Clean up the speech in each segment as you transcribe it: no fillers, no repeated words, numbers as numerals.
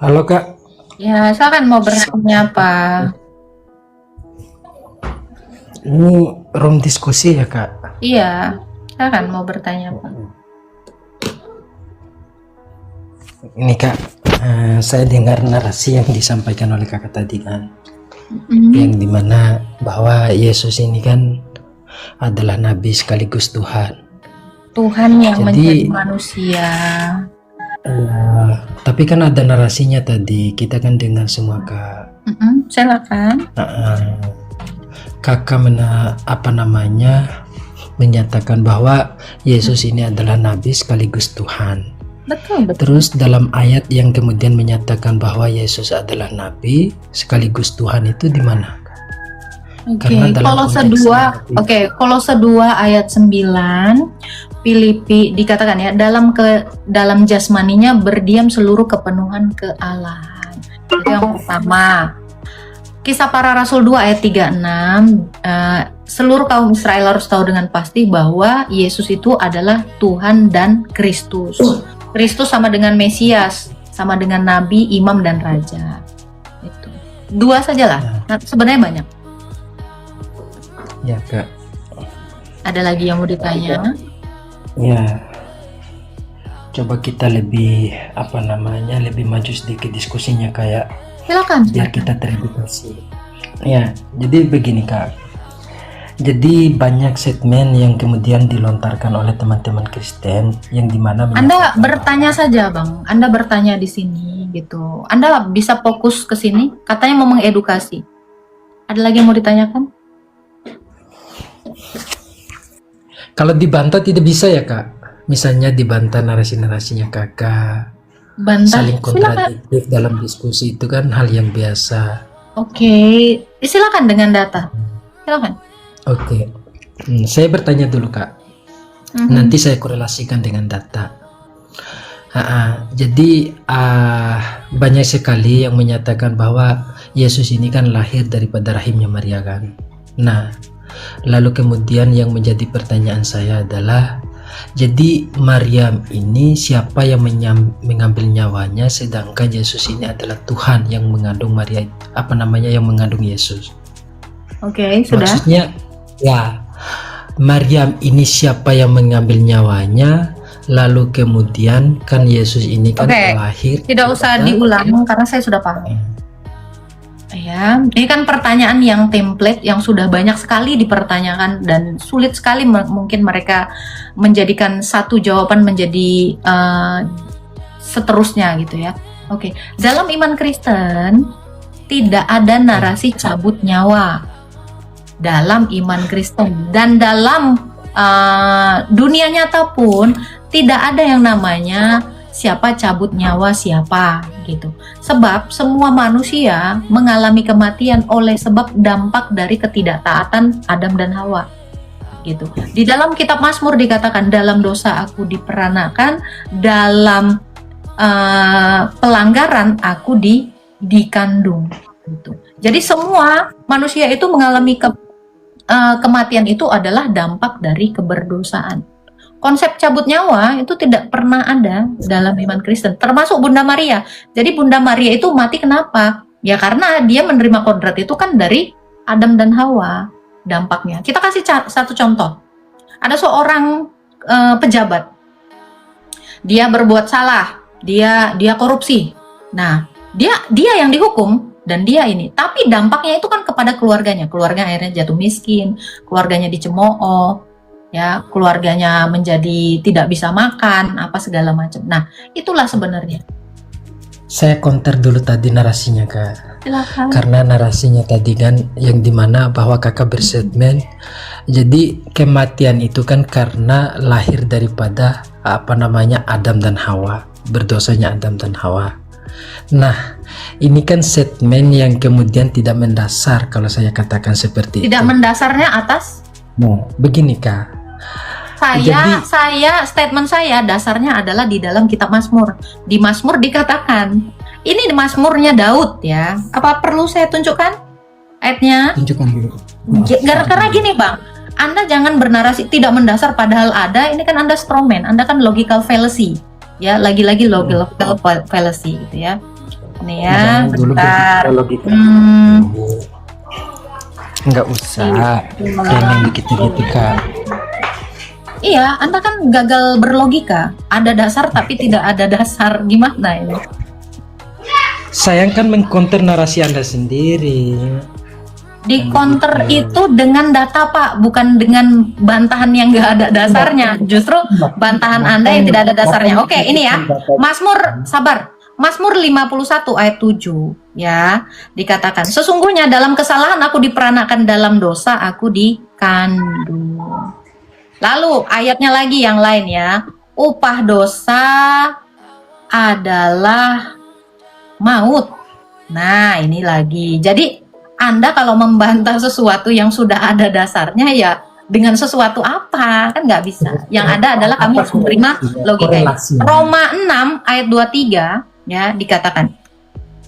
Halo Kak, Ya, silakan mau bertanya apa? ini room diskusi ya Kak? Iya, silakan mau bertanya apa? Ini Kak, saya dengar narasi yang disampaikan oleh Kakak tadi kan, yang dimana bahwa Yesus ini kan adalah Nabi sekaligus Tuhan. Tuhan yang menjadi Jadi, manusia. tapi kan ada narasinya tadi, kita kan dengar semua Kak. Silakan. Kakak menyatakan bahwa Yesus ini adalah Nabi sekaligus Tuhan. Betul, betul. Terus dalam ayat yang kemudian menyatakan bahwa Yesus adalah Nabi sekaligus Tuhan itu di mana? Oke, Karena dalam Kolose konteks 2, narasi- oke, Kolose 2 ayat 9, Filipi dikatakan ya, dalam jasmaninya berdiam seluruh kepenuhan kealahan. Itu yang pertama. Kisah Para Rasul 2 ayat 36, seluruh kaum Israel harus tahu dengan pasti bahwa Yesus itu adalah Tuhan dan Kristus. Kristus sama dengan Mesias, sama dengan Nabi, Imam, dan Raja. Itu. Dua sajalah, nah, sebenarnya banyak. Ya Kak, Ada lagi yang mau ditanya? ya coba kita lebih lebih maju sedikit diskusinya kayak Silakan. biar kita teredukasi. Ya, jadi begini Kak. Jadi banyak statement yang kemudian dilontarkan oleh teman-teman Kristen yang dimana Anda bertanya saja, Bang. Anda bertanya di sini gitu. Anda bisa fokus ke sini. Katanya mau mengedukasi. Ada lagi yang mau ditanyakan? kalau dibantah tidak bisa ya Kak. Misalnya dibantah narasi-narasinya Kakak, Bantah. saling Silakan. kontradiktif dalam diskusi itu kan hal yang biasa. Oke, silakan dengan data. Silakan. Oke. Saya bertanya dulu Kak. Nanti saya korelasikan dengan data. Jadi banyak sekali yang menyatakan bahwa Yesus ini kan lahir daripada rahimnya Maria kan. Nah, lalu kemudian yang menjadi pertanyaan saya adalah, jadi Maryam ini siapa yang mengambil nyawanya, sedangkan Yesus ini adalah Tuhan yang mengandung yang mengandung Yesus. Oke, sudah. Maksudnya ya, Maryam ini siapa yang mengambil nyawanya, lalu kemudian kan Yesus ini kan Oke, lahir. tidak usah diulang karena saya sudah paham. Ya, ini kan pertanyaan yang template yang sudah banyak sekali dipertanyakan dan sulit sekali mungkin mereka menjadikan satu jawaban menjadi seterusnya gitu ya. Oke, dalam iman Kristen tidak ada narasi cabut nyawa dalam iman Kristen, dan dalam dunia nyata pun tidak ada yang namanya siapa cabut nyawa siapa gitu. Sebab semua manusia mengalami kematian oleh sebab dampak dari ketidaktaatan Adam dan Hawa. Gitu. Di dalam kitab Mazmur dikatakan, dalam dosa aku diperanakan, dalam pelanggaran aku dikandung. Gitu. Jadi semua manusia itu mengalami kematian itu adalah dampak dari keberdosaan. Konsep cabut nyawa itu tidak pernah ada dalam iman Kristen, termasuk Bunda Maria. Jadi Bunda Maria itu mati kenapa? Ya karena dia menerima kodrat itu kan dari Adam dan Hawa dampaknya. Kita kasih satu contoh. Ada seorang pejabat, dia berbuat salah, dia korupsi. Nah, dia yang dihukum dan dia ini. Tapi dampaknya itu kan kepada keluarganya. Keluarga akhirnya jatuh miskin, keluarganya dicemooh. Ya, keluarganya menjadi tidak bisa makan, apa segala macam. Nah, itulah sebenarnya. Saya counter dulu tadi narasinya Kak. Silakan. Karena narasinya tadi kan yang dimana bahwa Kakak berstatement, jadi kematian itu kan karena lahir daripada Adam dan Hawa, berdosanya Adam dan Hawa. Nah, ini kan statement yang kemudian tidak mendasar kalau saya katakan seperti itu. Tidak mendasarnya atas? Nah, begini Kak. Statement saya dasarnya adalah di dalam kitab Mazmur. Di Mazmur dikatakan, ini Mazmurnya Daud ya. Apa perlu saya tunjukkan ayatnya? Tunjukkan dulu. Karena gini Bang, Anda jangan bernarasi tidak mendasar padahal ada. Ini kan Anda strawman, Anda kan logical fallacy. Ya, lagi-lagi logical fallacy gitu ya. Nih ya, Jangan dulu bentar. logika. Nggak usah. Jangan begitu-gitu, Kak. Iya, Anda kan gagal berlogika. Ada dasar tapi tidak ada dasar. Gimana ini? Saya kan mengcounter narasi Anda sendiri. Di counter itu dengan data, Pak, bukan dengan bantahan yang nggak ada dasarnya. Justru bantahan Anda yang tidak ada dasarnya. Oke, ini ya. Mazmur, sabar. Mazmur 51 ayat 7 ya, dikatakan, sesungguhnya dalam kesalahan aku diperanakan, dalam dosa aku dikandung. Lalu ayatnya lagi yang lain ya. Upah dosa adalah maut. Nah, ini lagi. Jadi Anda kalau membantah sesuatu yang sudah ada dasarnya, ya dengan sesuatu apa? Kan nggak bisa. Yang ada adalah kami harus menerima logika ini. Roma 6 ayat 23 ya, dikatakan.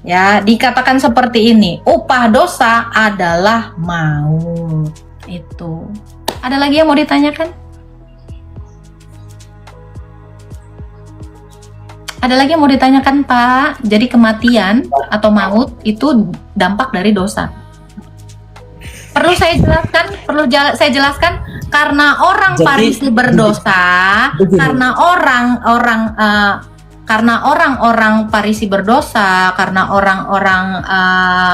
Ya, dikatakan seperti ini. Upah dosa adalah maut. Itu. Ada lagi yang mau ditanyakan? Ada lagi yang mau ditanyakan, Pak? Jadi kematian atau maut itu dampak dari dosa. Perlu saya jelaskan? Saya jelaskan karena orang Farisi berdosa, karena orang-orang Farisi berdosa, karena orang-orang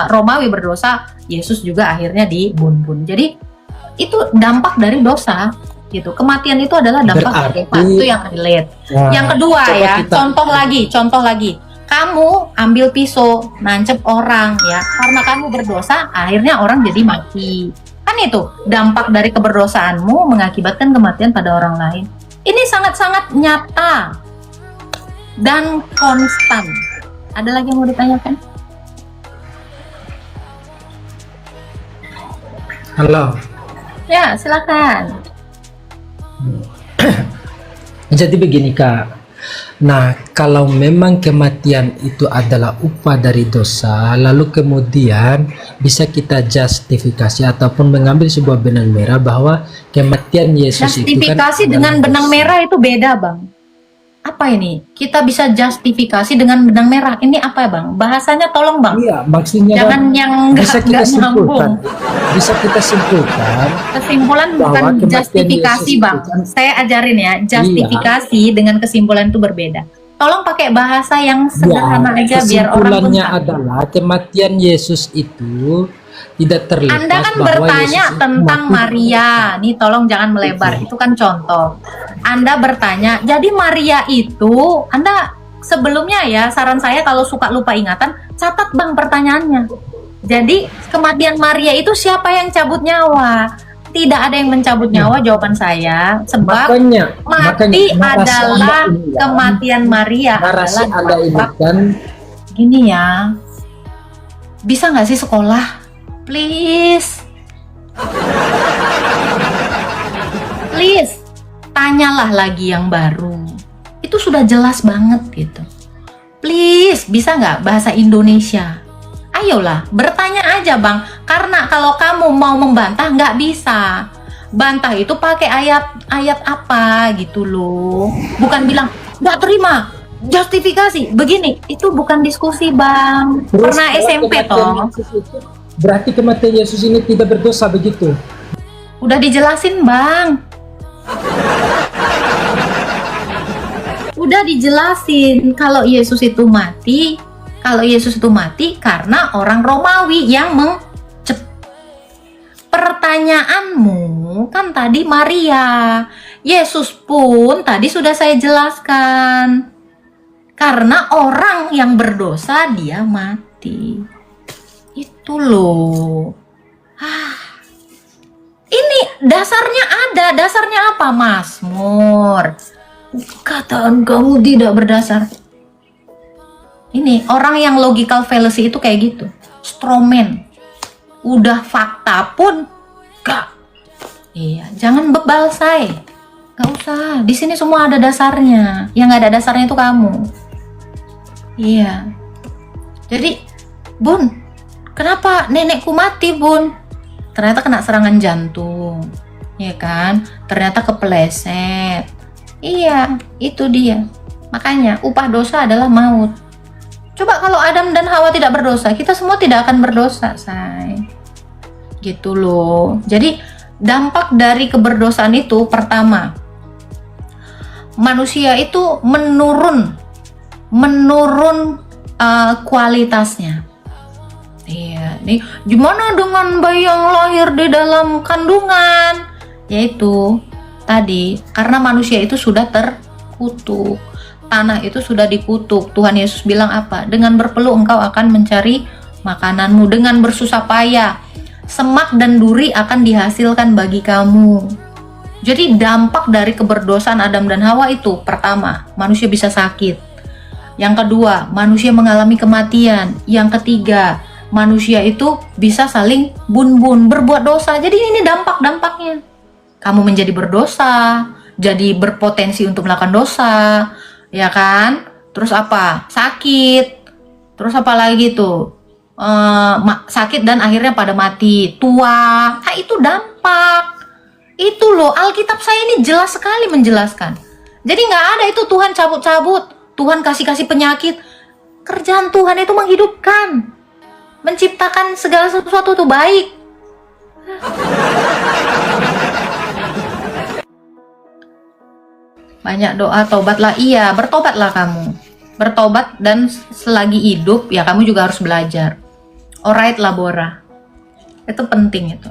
Romawi berdosa, Yesus juga akhirnya dibunuh. Jadi itu dampak dari dosa. Gitu. Kematian itu adalah dampak dari dosa. Itu yang relate. Nah, yang kedua ya, contoh lagi. Kamu ambil pisau, nancep orang ya, karena kamu berdosa, akhirnya orang jadi mati. Kan itu dampak dari keberdosaanmu mengakibatkan kematian pada orang lain. Ini sangat-sangat nyata dan konstan. Ada lagi yang mau ditanyakan? Halo. Ya, silakan. Jadi begini, Kak. Nah, kalau memang kematian itu adalah upah dari dosa, lalu kemudian bisa kita justifikasi ataupun mengambil sebuah benang merah bahwa kematian Yesus itu kan justifikasi dengan benang merah itu beda, Bang. Apa ini? Kita bisa justifikasi dengan benang merah. Ini apa ya, Bang? Bahasanya tolong, Bang. Iya, maksudnya jangan yang bisa kita nyambung. Bisa kita simpulkan. Kesimpulan bukan justifikasi, Bang. Saya ajarin ya, justifikasi dengan kesimpulan itu berbeda. Tolong pakai bahasa yang sederhana aja biar orang kesimpulannya adalah kematian Yesus itu tidak terlepas. Anda kan bertanya tentang Maria. Nih tolong jangan melebar. Itu kan contoh. Anda bertanya, jadi Maria itu, Anda sebelumnya ya, saran saya kalau suka lupa ingatan, catat, Bang, pertanyaannya. Jadi kematian Maria itu siapa yang cabut nyawa? Tidak ada yang mencabut nyawa, jawaban saya. Sebab mati adalah kematian Maria. Narasi Anda ini kan gini ya. Bisa nggak sih sekolah? Please. Please. Tanyalah lagi yang baru. Itu sudah jelas banget gitu. Please, bisa nggak bahasa Indonesia? Ayolah, bertanya aja, Bang. Karena kalau kamu mau membantah, nggak bisa. Bantah itu pakai ayat apa gitu loh. Bukan bilang, nggak terima, justifikasi, begini. Itu bukan diskusi, Bang. Pernah SMP toh. Berarti kematian Yesus ini tidak berdosa begitu? Udah dijelasin, Bang. Udah dijelasin kalau Yesus itu mati. Kalau Yesus itu mati karena orang Romawi yang Pertanyaanmu kan tadi Maria. Yesus pun tadi sudah saya jelaskan. Karena orang yang berdosa dia mati. Itu loh. Ini dasarnya ada. Dasarnya apa, Mazmur? Kataan kamu tidak berdasar. Ini orang yang logical fallacy itu kayak gitu. Strawman. Udah fakta pun gak. Iya, jangan bebal say. Gak usah. Di sini semua ada dasarnya. Yang gak ada dasarnya itu kamu. Iya. Jadi, Bun, kenapa nenekku mati, Bun? Ternyata kena serangan jantung. Ya kan? Ternyata kepleset. Iya, itu dia. Makanya upah dosa adalah maut. Coba kalau Adam dan Hawa tidak berdosa, kita semua tidak akan berdosa, say. Gitu loh. Jadi dampak dari keberdosaan itu, pertama, manusia itu menurun kualitasnya. Iya, nih gimana dengan bayi yang lahir di dalam kandungan? Yaitu tadi, karena manusia itu sudah terkutuk. Tanah itu sudah dikutuk. Tuhan Yesus bilang apa? Dengan berpeluh engkau akan mencari makananmu, dengan bersusah payah semak dan duri akan dihasilkan bagi kamu. Jadi dampak dari keberdosaan Adam dan Hawa itu, pertama, manusia bisa sakit. Yang kedua, manusia mengalami kematian. Yang ketiga, manusia itu bisa saling bun-bun, berbuat dosa. Jadi ini dampak-dampaknya. Kamu menjadi berdosa, jadi berpotensi untuk melakukan dosa, ya kan? Terus apa? Sakit. Terus apa lagi tuh? Sakit dan akhirnya pada mati. Tua. Nah, itu dampak. Itu loh, Alkitab saya ini jelas sekali menjelaskan. Jadi nggak ada itu Tuhan cabut-cabut, Tuhan kasih-kasih penyakit. Kerjaan Tuhan itu menghidupkan, menciptakan segala sesuatu itu baik. Banyak doa, tobatlah. Iya, bertobatlah kamu. Bertobat, dan selagi hidup ya kamu juga harus belajar. Alright lah, Bora. Itu penting itu.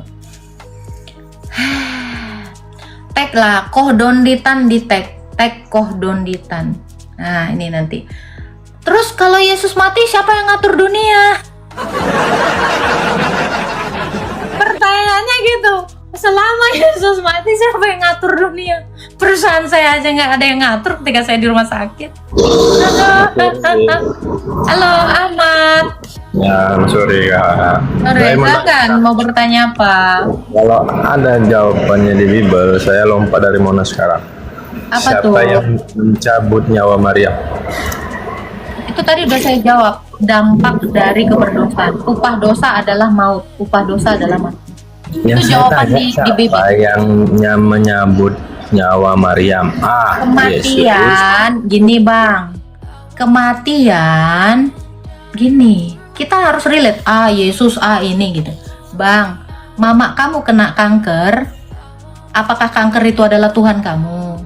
Tag lah, kohdonditan di tag kohdonditan. Nah, ini nanti. Terus kalau Yesus mati, siapa yang ngatur dunia? Pertanyaannya gitu. Selama Yesus mati, siapa yang ngatur dunia? Perusahaan saya aja nggak ada yang ngatur ketika saya di rumah sakit. Halo Ahmad. Ya, sore Kak. Sore, silakan mau bertanya apa? Kalau ada jawabannya di Bible, saya lompat dari Monas sekarang. Apa Siapa tuh? yang mencabut nyawa Maria? Itu tadi udah saya jawab. Dampak dari keberdosaan. Upah dosa adalah maut. Upah dosa adalah maut. Itu jawaban di BB. Siapa yang menyabut nyawa Maryam? Yesus. Kematian, gini Bang. Kematian, gini. Kita harus relate. Yesus, ini gitu. Bang, mama kamu kena kanker. Apakah kanker itu adalah Tuhan kamu?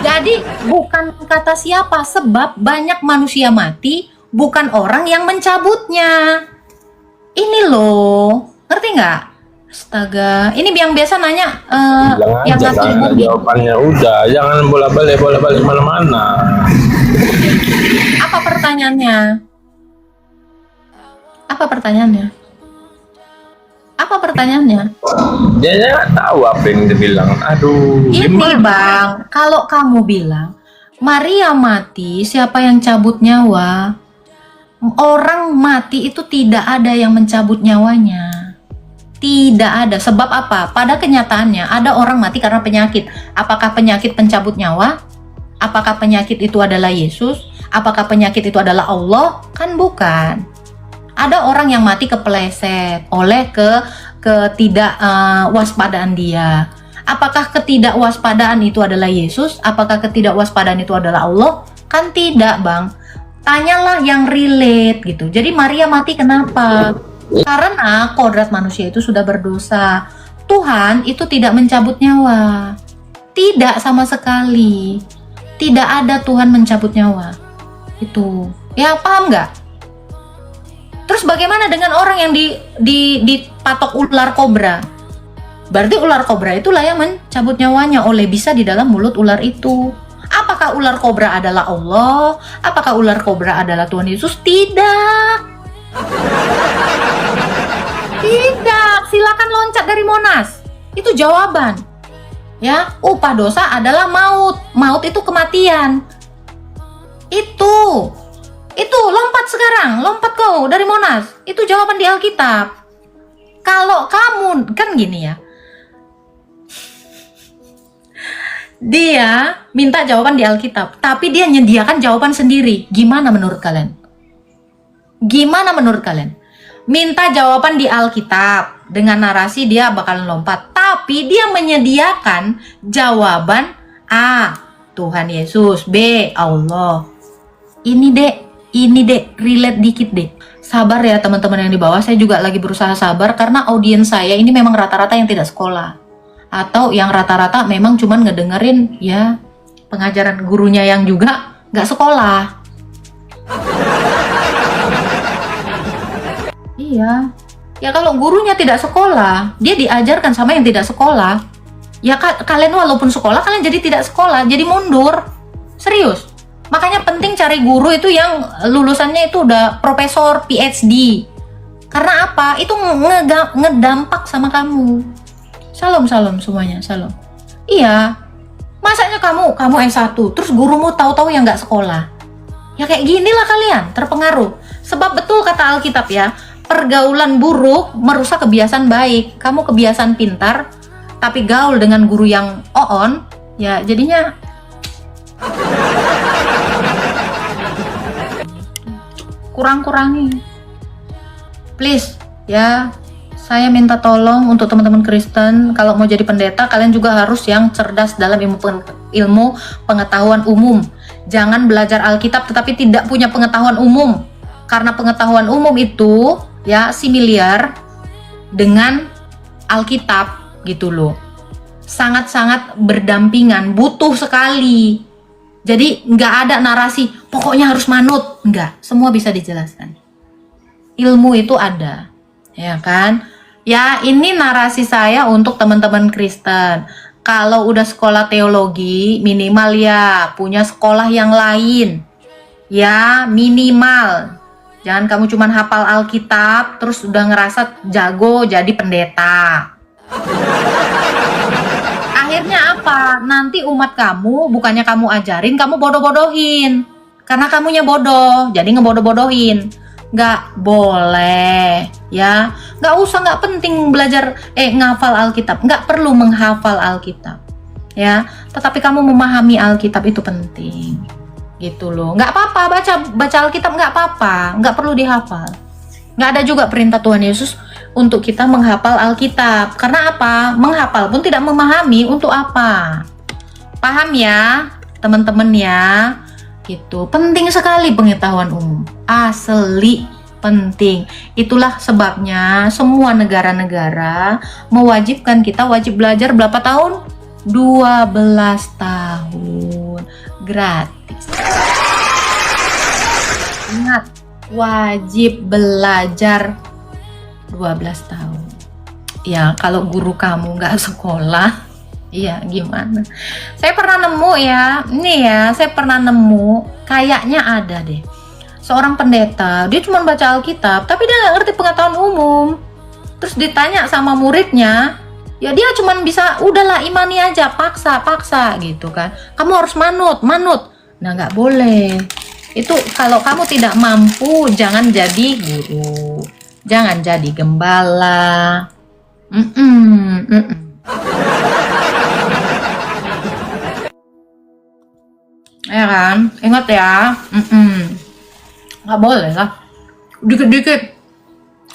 Jadi bukan kata siapa, sebab banyak manusia mati, bukan orang yang mencabutnya. Ini loh, ngerti nggak? Astaga, ini yang biasa nanya yang aja ngatur kan, bumi. jawabannya udah, jangan bolak-balik mana-mana. Apa pertanyaannya? Apa pertanyaannya? Apa pertanyaannya? Dia nggak tahu apa yang dia bilang. Aduh, Ini gimana? Bang, kalau kamu bilang Maria mati, siapa yang cabut nyawa? Orang mati itu tidak ada yang mencabut nyawanya. Tidak ada. Sebab apa? Pada kenyataannya ada orang mati karena penyakit. Apakah penyakit pencabut nyawa? Apakah penyakit itu adalah Yesus? Apakah penyakit itu adalah Allah? Kan bukan. Ada orang yang mati kepleset oleh ketidakwaspadaan dia. Apakah ketidakwaspadaan itu adalah Yesus? Apakah ketidakwaspadaan itu adalah Allah? Kan tidak, Bang. Tanyalah yang relate gitu. Jadi Maria mati kenapa? Karena kodrat manusia itu sudah berdosa. Tuhan itu tidak mencabut nyawa. Tidak sama sekali. Tidak ada Tuhan mencabut nyawa. Itu. Ya, paham nggak? Terus bagaimana dengan orang yang dipatok ular kobra? Berarti ular kobra itulah yang mencabut nyawanya oleh bisa di dalam mulut ular itu. Apakah ular kobra adalah Allah? Apakah ular kobra adalah Tuhan Yesus? Tidak. Tidak. Silakan loncat dari Monas. Itu jawaban. Ya, upah dosa adalah maut. Maut itu kematian. Itu lompat sekarang, lompat kau dari Monas. Itu jawaban di Alkitab. Kalau kamu kan gini ya. Dia minta jawaban di Alkitab, tapi dia menyediakan jawaban sendiri. Gimana menurut kalian? Gimana menurut kalian? Minta jawaban di Alkitab dengan narasi dia bakalan lompat, tapi dia menyediakan jawaban A, Tuhan Yesus, B, Allah. ini dek, relate dikit deh. Sabar ya teman-teman yang di bawah, saya juga lagi berusaha sabar karena audiens saya ini memang rata-rata yang tidak sekolah. Atau yang rata-rata memang cuman ngedengerin ya pengajaran gurunya yang juga nggak sekolah. Iya, ya kalau gurunya tidak sekolah, dia diajarkan sama yang tidak sekolah. Ya kalian walaupun sekolah, kalian jadi tidak sekolah, jadi mundur. Serius. Makanya penting cari guru itu yang lulusannya itu udah profesor, PhD. Karena apa? Itu ngedampak sama kamu. Salam semuanya, salam. Iya. Masanya kamu S1, terus gurumu tahu-tahu yang nggak sekolah. Ya kayak ginilah kalian, terpengaruh. Sebab betul kata Alkitab ya, pergaulan buruk merusak kebiasaan baik. Kamu kebiasaan pintar, tapi gaul dengan guru yang on, ya jadinya kurang-kurangi. Please, ya, saya minta tolong untuk teman-teman Kristen, kalau mau jadi pendeta, kalian juga harus yang cerdas dalam ilmu pengetahuan umum. Jangan belajar Alkitab tetapi tidak punya pengetahuan umum. Karena pengetahuan umum itu, ya, similiar dengan Alkitab, gitu loh. Sangat-sangat berdampingan, butuh sekali. Jadi nggak ada narasi, pokoknya harus manut. Nggak, semua bisa dijelaskan. Ilmu itu ada, ya kan? Ya, ini narasi saya untuk teman-teman Kristen. Kalau udah sekolah teologi, minimal ya punya sekolah yang lain. Ya, minimal. Jangan kamu cuman hafal Alkitab, terus udah ngerasa jago jadi pendeta. Akhirnya apa? Nanti umat kamu, bukannya kamu ajarin, kamu bodoh-bodohin. Karena kamunya bodoh, jadi ngebodoh-bodohin. Nggak boleh, ya. Nggak penting belajar, ngafal Alkitab. Nggak perlu menghafal Alkitab, ya. Tetapi kamu memahami Alkitab itu penting, gitu loh. Nggak apa-apa, baca Alkitab nggak apa-apa, nggak perlu dihafal. Nggak ada juga perintah Tuhan Yesus untuk kita menghafal Alkitab. Karena apa? Menghafal pun tidak memahami untuk apa. Paham ya, teman-teman ya? Gitu. Penting sekali pengetahuan umum. Asli penting. Itulah sebabnya semua negara-negara mewajibkan kita wajib belajar berapa tahun? 12 tahun. Gratis. Ingat, wajib belajar 12 tahun. Ya, kalau guru kamu nggak sekolah, iya gimana? Saya pernah nemu ya, saya pernah nemu, kayaknya ada deh. Seorang pendeta, dia cuma baca Alkitab, tapi dia nggak ngerti pengetahuan umum. Terus ditanya sama muridnya, ya dia cuma bisa, udahlah imani aja, paksa gitu kan. Kamu harus manut. Nah nggak boleh. Itu kalau kamu tidak mampu, jangan jadi guru, jangan jadi gembala. Ya kan, ingat ya, nggak boleh lah. Dikit-dikit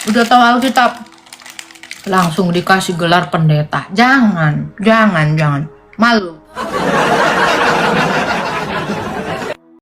udah tahu Alkitab, langsung dikasih gelar pendeta. Jangan, malu.